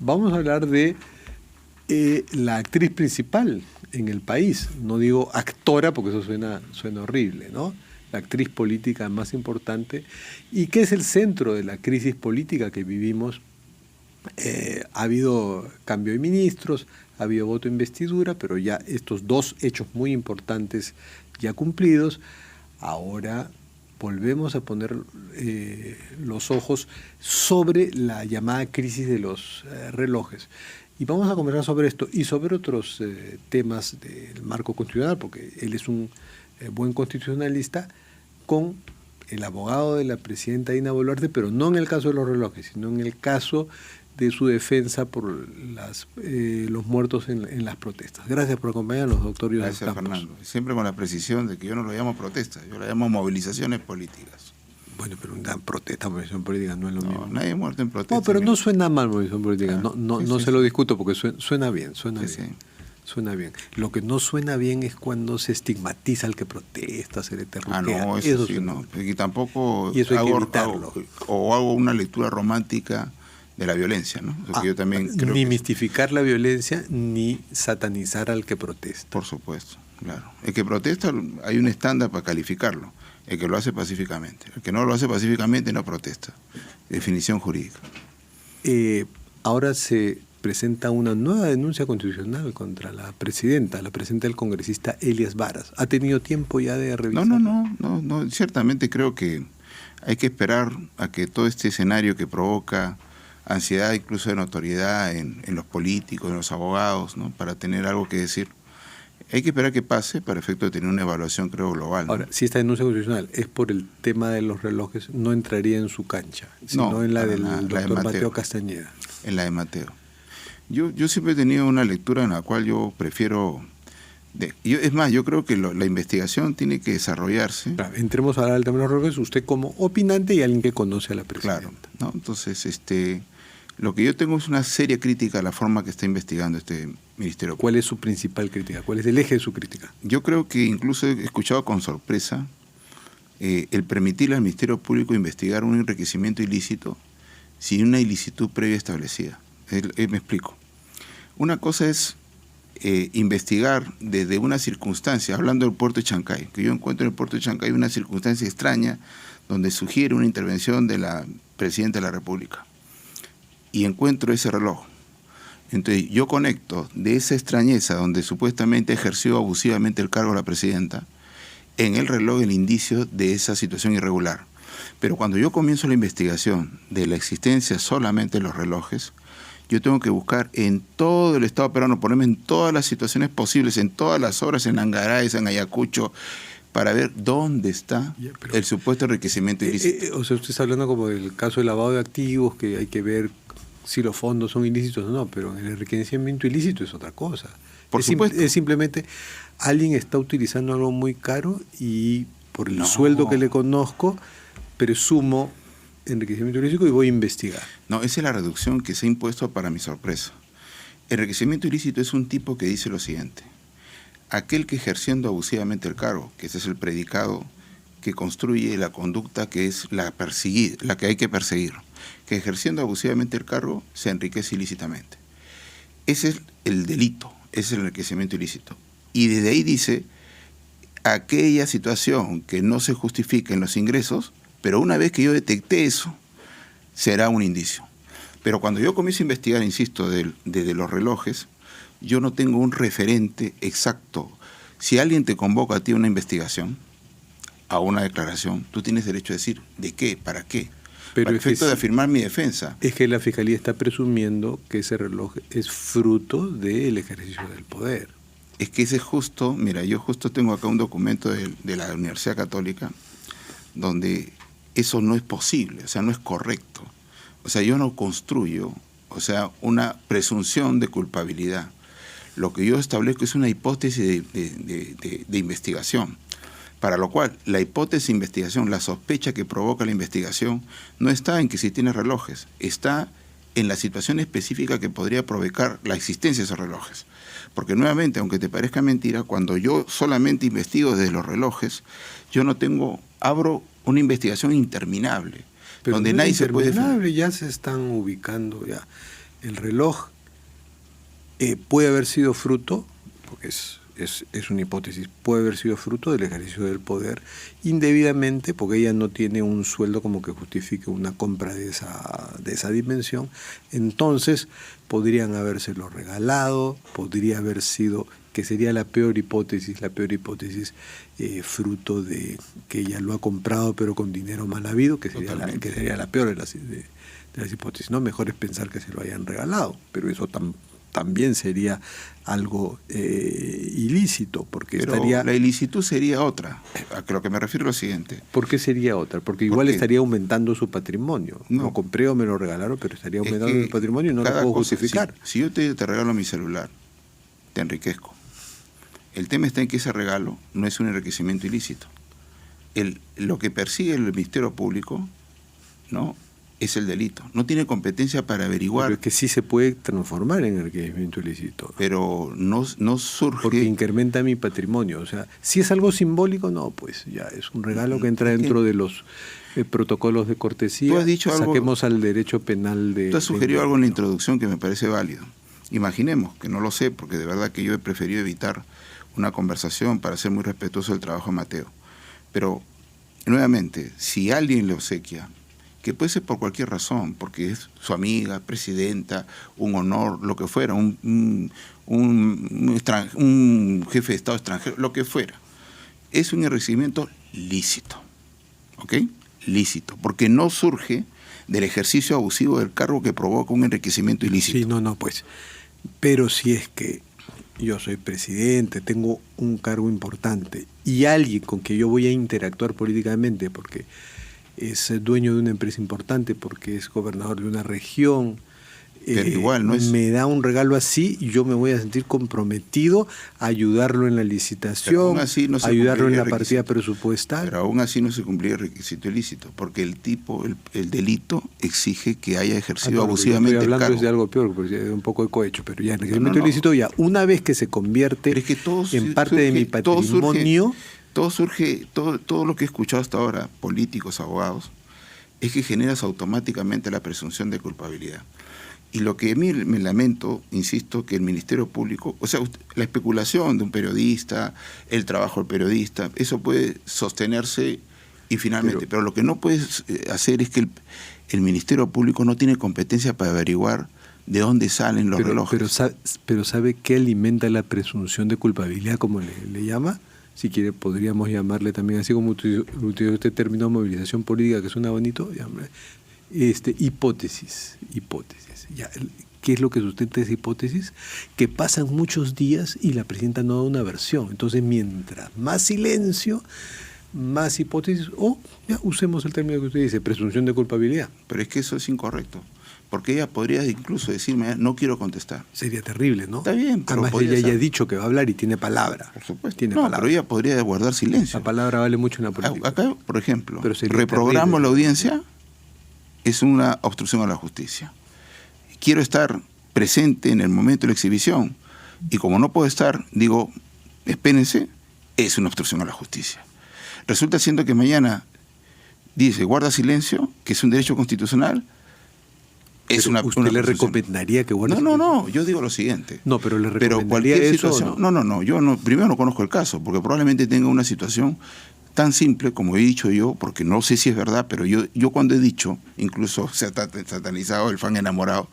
Vamos a hablar de la actriz principal en el país. No digo actora porque eso suena horrible, ¿no? La actriz política más importante y que es el centro de la crisis política que vivimos. Ha habido cambio de ministros, ha habido voto de investidura, pero ya estos dos hechos muy importantes ya cumplidos, ahora volvemos a poner los ojos sobre la llamada crisis de los relojes. Y vamos a conversar sobre esto y sobre otros temas del marco constitucional, porque él es un buen constitucionalista, con el abogado de la presidenta Dina Boluarte, pero no en el caso de los relojes, sino en el caso de su defensa por los muertos en las protestas. Gracias por acompañarnos, doctor Joseph Gracias, Campos. Fernando. Siempre con la precisión de que yo no lo llamo protestas, yo lo llamo movilizaciones políticas. Bueno, pero una protesta, movilización política no es lo mismo. Nadie ha muerto en protesta. No, pero no suena mal movilización política. No se lo discuto porque suena bien, suena bien. Sí. Suena bien. Lo que no suena bien es cuando se estigmatiza al que protesta, se le terruquea. No, eso sí, no. Y tampoco y eso hay que evitarlo. hago una lectura romántica de la violencia, ¿no? Yo también creo ni mistificar la violencia, ni satanizar al que protesta. Por supuesto, claro. El que protesta, hay un estándar para calificarlo. El que lo hace pacíficamente. El que no lo hace pacíficamente no protesta. Definición jurídica. Ahora se presenta una nueva denuncia constitucional contra la presidenta del congresista Elias Varas. ¿Ha tenido tiempo ya de revisar? No. Ciertamente creo que hay que esperar a que todo este escenario que provoca ansiedad, incluso de notoriedad en los políticos, en los abogados, ¿no? Para tener algo que decir. Hay que esperar que pase para efecto de tener una evaluación, creo, global, ¿no? Ahora, si esta denuncia constitucional es por el tema de los relojes, no entraría en su cancha, sino en la del doctor Mateo Castañeda. En la de Mateo. Yo siempre he tenido una lectura en la cual yo prefiero... es más, yo creo que la investigación tiene que desarrollarse. Claro, entremos a hablar del tema de los relojes, usted como opinante y alguien que conoce a la presidenta. Claro, ¿no? Entonces, lo que yo tengo es una seria crítica a la forma que está investigando este Ministerio Público. ¿Cuál es su principal crítica? ¿Cuál es el eje de su crítica? Yo creo que incluso he escuchado con sorpresa el permitirle al Ministerio Público investigar un enriquecimiento ilícito sin una ilicitud previa establecida. Me explico. Una cosa es investigar desde una circunstancia, hablando del puerto de Chancay, que yo encuentro en el puerto de Chancay una circunstancia extraña donde sugiere una intervención de la Presidenta de la República. Y encuentro ese reloj. Entonces yo conecto de esa extrañeza donde supuestamente ejerció abusivamente el cargo de la Presidenta, en el reloj el indicio de esa situación irregular. Pero cuando yo comienzo la investigación de la existencia solamente de los relojes, yo tengo que buscar en todo el Estado peruano, ponerme en todas las situaciones posibles, en todas las obras, en Angaray, en Ayacucho, para ver dónde está el supuesto enriquecimiento ilícito. O sea, usted está hablando como del caso de lavado de activos, que hay que ver si los fondos son ilícitos o no, pero en el enriquecimiento ilícito es otra cosa. Por supuesto. Es simplemente alguien está utilizando algo muy caro y por el sueldo que le conozco, presumo enriquecimiento ilícito y voy a investigar. No, esa es la reducción que se ha impuesto para mi sorpresa. Enriquecimiento ilícito es un tipo que dice lo siguiente: aquel que ejerciendo abusivamente el cargo, que ese es el predicado que construye la conducta que es la que hay que perseguir, que ejerciendo abusivamente el cargo se enriquece ilícitamente. Ese es el delito, ese es el enriquecimiento ilícito. Y desde ahí dice aquella situación que no se justifica en los ingresos, pero una vez que yo detecté eso, será un indicio. Pero cuando yo comienzo a investigar, insisto, desde los relojes, yo no tengo un referente exacto. Si alguien te convoca a ti a una investigación, a una declaración, tú tienes derecho a decir ¿de qué? ¿Para qué? Pero para efecto de afirmar mi defensa. Es que la Fiscalía está presumiendo que ese reloj es fruto del ejercicio del poder. Es que ese es justo, mira, yo justo tengo acá un documento de la Universidad Católica donde eso no es posible, o sea, no es correcto. O sea, yo no construyo, o sea, una presunción de culpabilidad. Lo que yo establezco es una hipótesis de investigación, para lo cual la hipótesis de investigación, la sospecha que provoca la investigación, no está en que si tiene relojes, está en la situación específica que podría provocar la existencia de esos relojes. Porque nuevamente, aunque te parezca mentira, cuando yo solamente investigo desde los relojes, yo no abro una investigación interminable, pero donde no nadie se puede defender. Ya se están ubicando ya el reloj puede haber sido fruto, porque es una hipótesis, puede haber sido fruto del ejercicio del poder indebidamente, porque ella no tiene un sueldo como que justifique una compra de esa dimensión. Entonces podrían habérselo regalado, podría haber sido, que sería la peor hipótesis, fruto de que ella lo ha comprado pero con dinero mal habido, que sería la peor de las hipótesis. No, mejor es pensar que se lo hayan regalado, pero eso también sería algo ilícito, porque pero estaría... la ilicitud sería otra. A lo que me refiero es lo siguiente. ¿Por qué sería otra? Porque igual estaría aumentando su patrimonio. No, lo compré o me lo regalaron, pero estaría aumentando su patrimonio y no lo puedo justificar. Si yo te regalo mi celular, te enriquezco. El tema está en que ese regalo no es un enriquecimiento ilícito. Lo que persigue el Ministerio Público, ¿no?, es el delito. No tiene competencia para averiguar. Pero es que sí se puede transformar en enriquecimiento ilícito. Pero no surge... Porque incrementa mi patrimonio. O sea, si es algo simbólico, no, pues ya es un regalo que entra dentro de los protocolos de cortesía. Tú has dicho algo, saquemos al derecho penal de... Tú has sugerido algo en la introducción que me parece válido. Imaginemos, que no lo sé, porque de verdad que yo he preferido evitar una conversación para ser muy respetuoso del trabajo de Mateo. Pero, nuevamente, si alguien le obsequia, que puede ser por cualquier razón, porque es su amiga, presidenta, un honor, lo que fuera, un jefe de Estado extranjero, lo que fuera, es un enriquecimiento lícito, ¿ok? Lícito, porque no surge del ejercicio abusivo del cargo que provoca un enriquecimiento ilícito. Sí, no, pues, pero si es que yo soy presidente, tengo un cargo importante y alguien con que yo voy a interactuar políticamente porque es dueño de una empresa importante, porque es gobernador de una región, pero igual no es... me da un regalo así y yo me voy a sentir comprometido a ayudarlo en la licitación, a ayudarlo en la partida presupuestal. Pero aún así no se cumplía el requisito ilícito, porque el delito exige que haya ejercido abusivamente estoy hablando el cargo. Es de algo peor, porque es un poco ecohecho, pero ya el enriquecimiento ilícito, ya una vez que se convierte en parte de mi patrimonio... Todo lo que he escuchado hasta ahora, políticos, abogados, es que generas automáticamente la presunción de culpabilidad. Y lo que a mí me lamento, insisto, que el Ministerio Público, o sea, la especulación de un periodista, el trabajo del periodista, eso puede sostenerse y finalmente, pero lo que no puedes hacer es que el Ministerio Público no tiene competencia para averiguar de dónde salen los relojes. Pero ¿sabe qué alimenta la presunción de culpabilidad, como le llama? Si quiere, podríamos llamarle también, así como utilizó este término movilización política, que suena bonito, hipótesis. Ya, ¿qué es lo que sustenta esa hipótesis? Que pasan muchos días y la presidenta no da una versión. Entonces, mientras más silencio, más hipótesis, ya usemos el término que usted dice, presunción de culpabilidad. Pero es que eso es incorrecto. Porque ella podría incluso decirme, no quiero contestar. Sería terrible, ¿no? Está bien, pero además ella ya ha dicho que va a hablar y tiene palabra. Por supuesto. Pero ella podría guardar silencio. La palabra vale mucho en la política. Acá, por ejemplo, reprogramo la audiencia, es una obstrucción a la justicia. Quiero estar presente en el momento de la exhibición y como no puedo estar, digo, espérense, es una obstrucción a la justicia. Resulta siendo que mañana dice, guarda silencio, que es un derecho constitucional. ¿Usted le recomendaría que guarde silencio? No, yo digo lo siguiente. No, pero le recomendaría cualquier eso, situación. No, yo primero no conozco el caso, porque probablemente tenga una situación tan simple como he dicho yo, porque no sé si es verdad, pero yo cuando he dicho, incluso se ha satanizado el fan enamorado,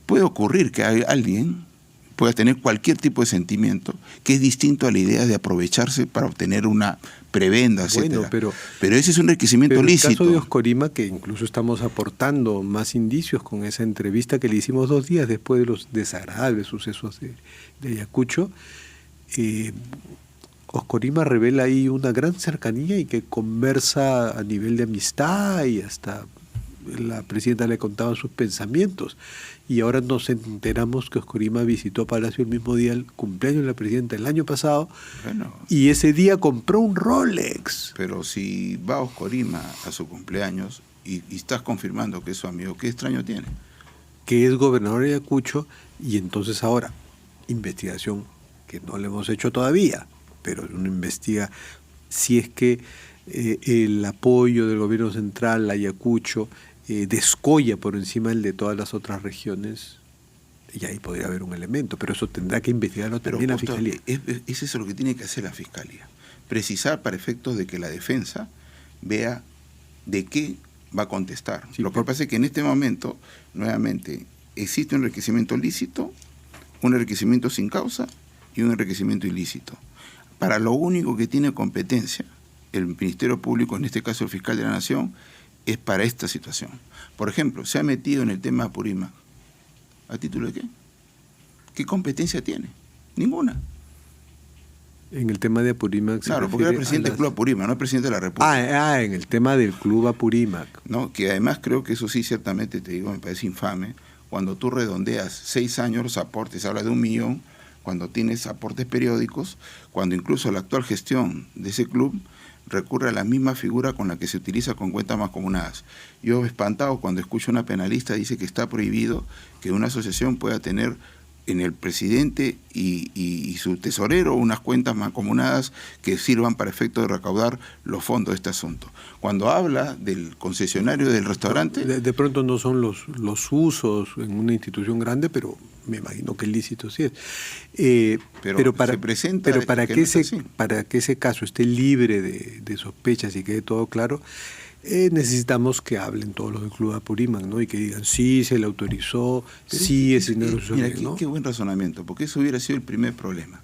puede ocurrir que alguien pueda tener cualquier tipo de sentimiento que es distinto a la idea de aprovecharse para obtener una prebenda, etc. Pero ese es un enriquecimiento lícito. El caso de Oscorima, que incluso estamos aportando más indicios con esa entrevista que le hicimos 2 días después de los desagradables sucesos de Ayacucho, Oscorima revela ahí una gran cercanía y que conversa a nivel de amistad y hasta la presidenta le contaba sus pensamientos. Y ahora nos enteramos que Oscorima visitó Palacio el mismo día, el cumpleaños de la presidenta el año pasado, y ese día compró un Rolex. Pero si va Oscorima a su cumpleaños y estás confirmando que es su amigo, ¿qué extraño tiene? Que es gobernador de Ayacucho, y entonces ahora, investigación que no le hemos hecho todavía, pero uno investiga si es que el apoyo del gobierno central a Ayacucho descolla por encima del de todas las otras regiones, Y ahí podría haber un elemento, pero eso tendrá que investigarlo Pero también la justo Fiscalía. es eso lo que tiene que hacer la Fiscalía. Precisar para efectos de que la defensa vea de qué va a contestar. Sí, Lo que pasa es que en este momento, nuevamente, existe un enriquecimiento lícito, un enriquecimiento sin causa y un enriquecimiento ilícito. Para lo único que tiene competencia el Ministerio Público, en este caso el Fiscal de la Nación, es para esta situación. Por ejemplo, se ha metido en el tema Apurímac. ¿A título de qué? ¿Qué competencia tiene? Ninguna. En el tema de Apurímac. Claro, porque era presidente del Club Apurímac, no es presidente de la República. En el tema del Club Apurímac. ¿No? Que además creo que eso sí, ciertamente, te digo, me parece infame. Cuando tú redondeas 6 años los aportes, habla de 1 millón, cuando tienes aportes periódicos, cuando incluso la actual gestión de ese club recurre a la misma figura con la que se utiliza con cuentas mancomunadas. Yo espantado cuando escucho a una penalista dice que está prohibido que una asociación pueda tener en el presidente y su tesorero unas cuentas mancomunadas que sirvan para efecto de recaudar los fondos de este asunto. Cuando habla del concesionario del restaurante... De pronto no son los usos en una institución grande, pero me imagino que lícito sí es. Pero para que ese caso esté libre de sospechas y quede todo claro, necesitamos que hablen todos los del Club Apurímac, ¿no? Y que digan, sí, se le autorizó, sí, ese dinero se mira, ¿no? qué buen razonamiento, porque eso hubiera sido el primer problema.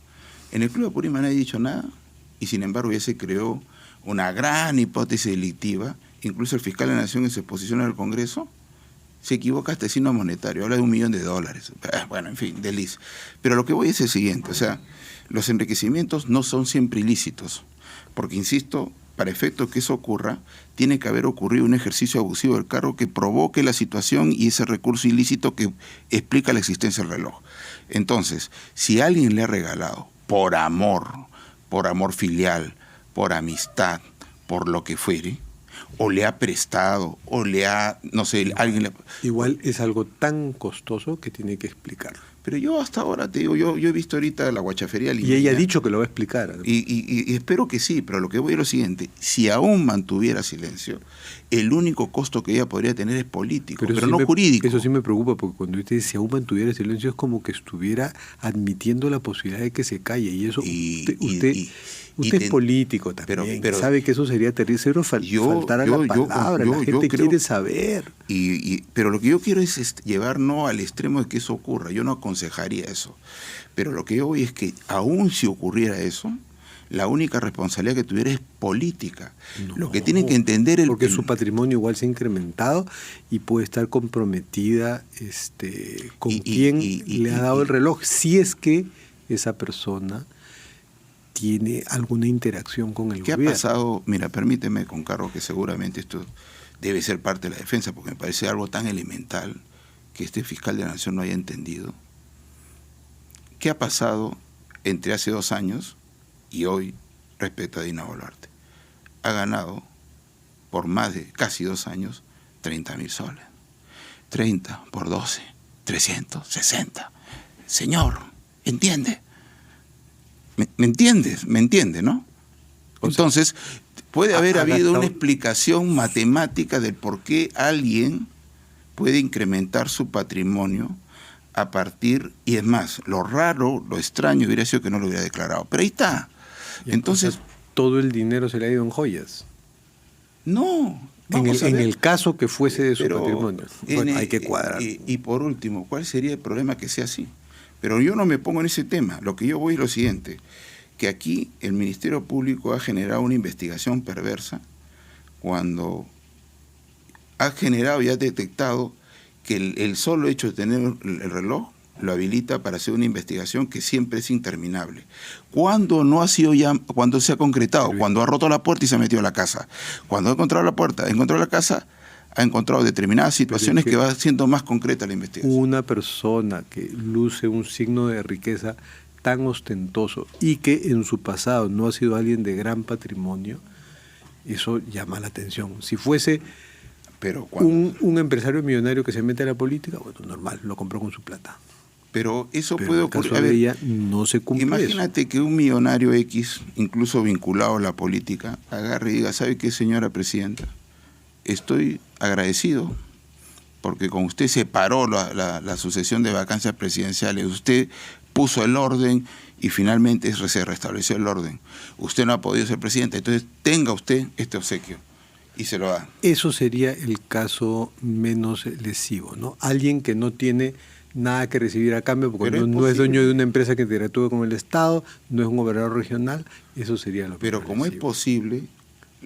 En el Club Apurímac nadie ha dicho nada, y sin embargo ya se creó una gran hipótesis delictiva. Incluso el fiscal de la Nación en su exposición al Congreso se equivoca hasta el signo monetario, habla de $1 millón. Bueno, en fin, desliz. Pero lo que voy es el siguiente, o sea, los enriquecimientos no son siempre ilícitos, porque, insisto, para efecto que eso ocurra, tiene que haber ocurrido un ejercicio abusivo del cargo que provoque la situación y ese recurso ilícito que explica la existencia del reloj. Entonces, si alguien le ha regalado por amor filial, por amistad, por lo que fuere, o le ha prestado, o le ha, no sé, alguien le... Igual es algo tan costoso que tiene que explicarlo. Pero yo hasta ahora, te digo, yo he visto ahorita la guachafería limeña. Y ella ha dicho que lo va a explicar. Y espero que sí, pero lo que voy es lo siguiente. Si aún mantuviera silencio, el único costo que ella podría tener es político, pero sí no jurídico. Eso sí me preocupa, porque cuando usted dice si aún mantuviera silencio es como que estuviera admitiendo la posibilidad de que se calle. Y eso, usted es político también, pero sabe que eso sería terrible, faltar a la palabra, la gente quiere saber. Pero lo que yo quiero es llevar no al extremo de que eso ocurra, yo no aconsejaría eso. Pero lo que yo voy es que aún si ocurriera eso, la única responsabilidad que tuviera es política. No, lo que tienen que entender porque su patrimonio igual se ha incrementado y puede estar comprometida con quien le ha dado el reloj, si es que esa persona tiene alguna interacción con el gobierno. ¿Qué ha pasado? Mira, permíteme, con Carlos, que seguramente esto debe ser parte de la defensa, porque me parece algo tan elemental que este fiscal de la Nación no haya entendido. ¿Qué ha pasado entre hace 2 años y hoy respecto a Dina Boluarte? Ha ganado por más de casi 2 años 30.000 soles. 30 por 12, 360. Señor, ¿entiende? ¿Me entiendes? ¿Me entiende, no? Entonces, puede haber habido una explicación matemática del por qué alguien puede incrementar su patrimonio a partir, y es más, lo raro, lo extraño hubiera sido que no lo hubiera declarado. Pero ahí está. Entonces, todo el dinero se le ha ido en joyas. No. En el caso que fuese de su patrimonio. Bueno, hay que cuadrar. Y por último, ¿cuál sería el problema que sea así? Pero yo no me pongo en ese tema. Lo que yo voy es lo siguiente, que aquí el Ministerio Público ha generado una investigación perversa cuando ha generado y ha detectado que el solo hecho de tener el reloj lo habilita para hacer una investigación que siempre es interminable. ¿Cuándo no ha sido ya, cuando se ha concretado? Cuando ha roto la puerta y se ha metido a la casa. Cuando ha encontrado la puerta, encontrado la casa, ha encontrado determinadas situaciones que va siendo más concreta la investigación. Una persona que luce un signo de riqueza tan ostentoso y que en su pasado no ha sido alguien de gran patrimonio, eso llama la atención. Si fuese un empresario millonario que se mete a la política, bueno, normal, lo compró con su plata. Pero eso puede ocurrir. En el caso de ella no se cumple. Imagínate que un millonario X, incluso vinculado a la política, agarre y diga, ¿sabe qué, señora presidenta? Estoy agradecido porque con usted se paró la sucesión de vacancias presidenciales, usted puso el orden y finalmente se restableció el orden. Usted no ha podido ser presidente, entonces tenga usted este obsequio y se lo da. Eso sería el caso menos lesivo, ¿no? Alguien que no tiene nada que recibir a cambio, porque no es dueño de una empresa que interactúe con el Estado, no es un gobernador regional, eso sería lo Pero como lesivo. es posible,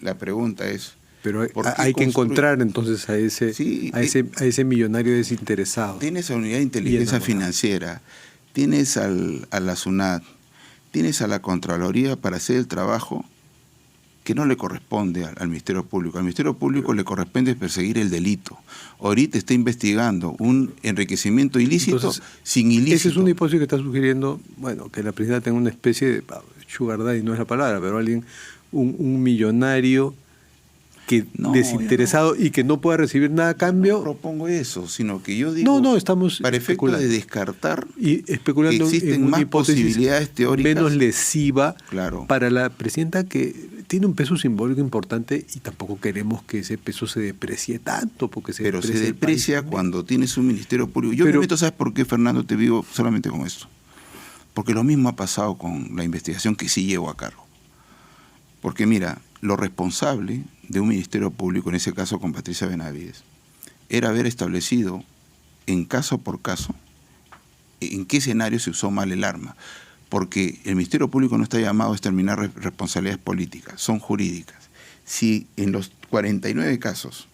la pregunta es... Pero hay que encontrar entonces a ese millonario desinteresado. Tienes a la Unidad de Inteligencia Financiera, tienes a la SUNAT, tienes a la Contraloría para hacer el trabajo que no le corresponde al Ministerio Público. Al Ministerio Público le corresponde perseguir el delito. Ahorita está investigando un enriquecimiento ilícito. Entonces, sin ilícito. Esa es una hipótesis que está sugiriendo, bueno, que la presidenta tenga una especie de sugar daddy, no es la palabra, pero alguien, un millonario que desinteresado y que no pueda recibir nada a cambio. No propongo eso, sino que yo digo, estamos para efecto de descartar y especulando que existen en una más hipótesis posibilidades teóricas menos lesiva claro. para la presidenta, que tiene un peso simbólico importante y tampoco queremos que ese peso se deprecie tanto, porque se deprecia cuando tienes un ministerio público. Yo me meto, ¿sabes por qué, Fernando? Te digo solamente con esto. Porque lo mismo ha pasado con la investigación que sí llevo a cargo. Porque mira, lo responsable de un ministerio público, en ese caso con Patricia Benavides, era haber establecido en caso por caso en qué escenario se usó mal el arma. Porque el Ministerio Público no está llamado a exterminar responsabilidades políticas, son jurídicas. Si en los 49 casos,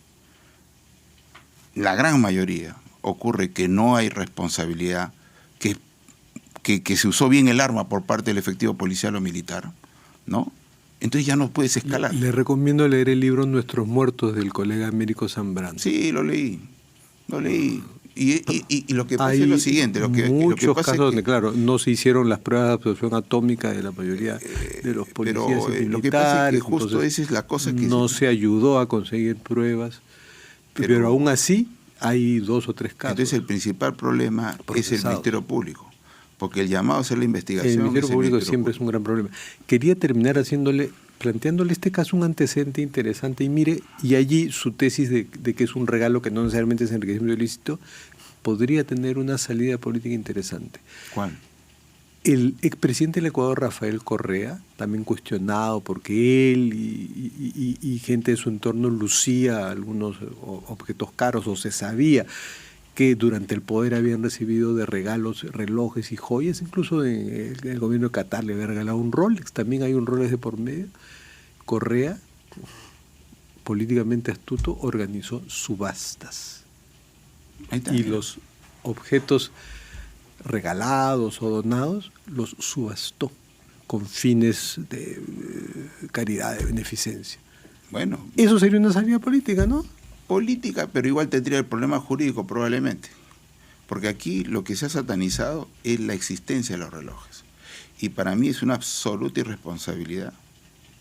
la gran mayoría, ocurre que no hay responsabilidad, que se usó bien el arma por parte del efectivo policial o militar, ¿no? Entonces ya no puedes escalar. Le recomiendo leer el libro Nuestros Muertos del colega Américo Zambrano. Sí, lo leí. Y lo que pasa es lo siguiente. Muchos casos donde, claro, no se hicieron las pruebas de absorción atómica de la mayoría de los policías y militares. Lo que pasa es que justo esa es la cosa que... No se ayudó a conseguir pruebas, pero aún así hay 2 o 3 casos. Entonces el principal problema es el Ministerio Público. Porque el llamado a hacer la investigación... El Ministerio Público siempre es un gran problema. Quería terminar planteándole este caso un antecedente interesante, y mire, y allí su tesis de que es un regalo que no necesariamente es enriquecimiento ilícito, podría tener una salida política interesante. ¿Cuál? El expresidente del Ecuador, Rafael Correa, también cuestionado porque él y gente de su entorno lucía algunos objetos caros, o se sabía que durante el poder habían recibido de regalos relojes y joyas, incluso en el gobierno de Qatar le había regalado un Rolex, también hay un Rolex de por medio. Correa, políticamente astuto, organizó subastas. Y los objetos regalados o donados los subastó con fines de caridad, de beneficencia. Bueno, eso sería una salida política, ¿no? Política, pero igual tendría el problema jurídico probablemente. Porque aquí lo que se ha satanizado es la existencia de los relojes. Y para mí es una absoluta irresponsabilidad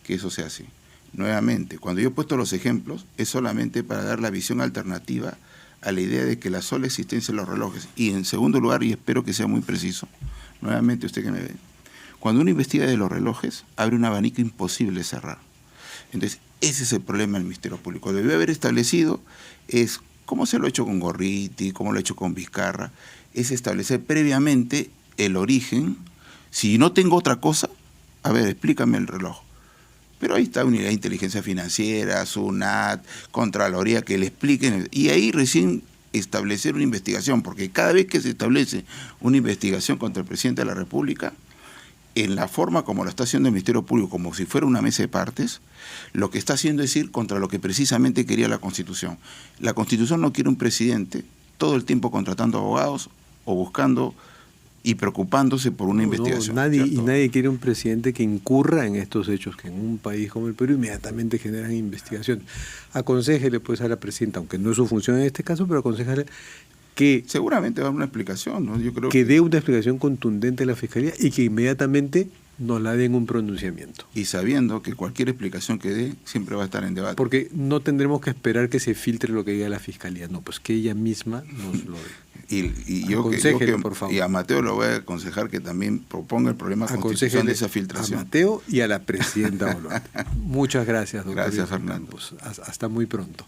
que eso sea así. Nuevamente, cuando yo he puesto los ejemplos, es solamente para dar la visión alternativa a la idea de que la sola existencia de los relojes. Y en segundo lugar, y espero que sea muy preciso, nuevamente usted que me ve, cuando uno investiga de los relojes, abre un abanico imposible de cerrar. Entonces, ese es el problema del Ministerio Público. Debió haber establecido, es como se lo ha hecho con Gorriti, como lo ha hecho con Vizcarra, es establecer previamente el origen. Si no tengo otra cosa, a ver, explícame el reloj. Pero ahí está Unidad de Inteligencia Financiera, SUNAT, Contraloría, que le expliquen. Y ahí recién establecer una investigación, porque cada vez que se establece una investigación contra el presidente de la República, en la forma como lo está haciendo el Ministerio Público, como si fuera una mesa de partes, lo que está haciendo es ir contra lo que precisamente quería la Constitución. La Constitución no quiere un presidente todo el tiempo contratando abogados o buscando y preocupándose por una investigación. Nadie quiere un presidente que incurra en estos hechos, que en un país como el Perú inmediatamente generan investigación. Aconséjele pues a la presidenta, aunque no es su función en este caso, pero aconséjale que seguramente va a dar una explicación, ¿no? Yo creo que dé una explicación contundente a la Fiscalía y que inmediatamente nos la den un pronunciamiento. Y sabiendo que cualquier explicación que dé siempre va a estar en debate. Porque no tendremos que esperar que se filtre lo que diga la Fiscalía, no, pues que ella misma nos lo dé. Por favor. Y a Mateo lo voy a aconsejar que también proponga el problema constitucional de esa filtración. A Mateo y a la presidenta Boluarte. Muchas gracias, doctor. Gracias, Fernando. Hasta muy pronto.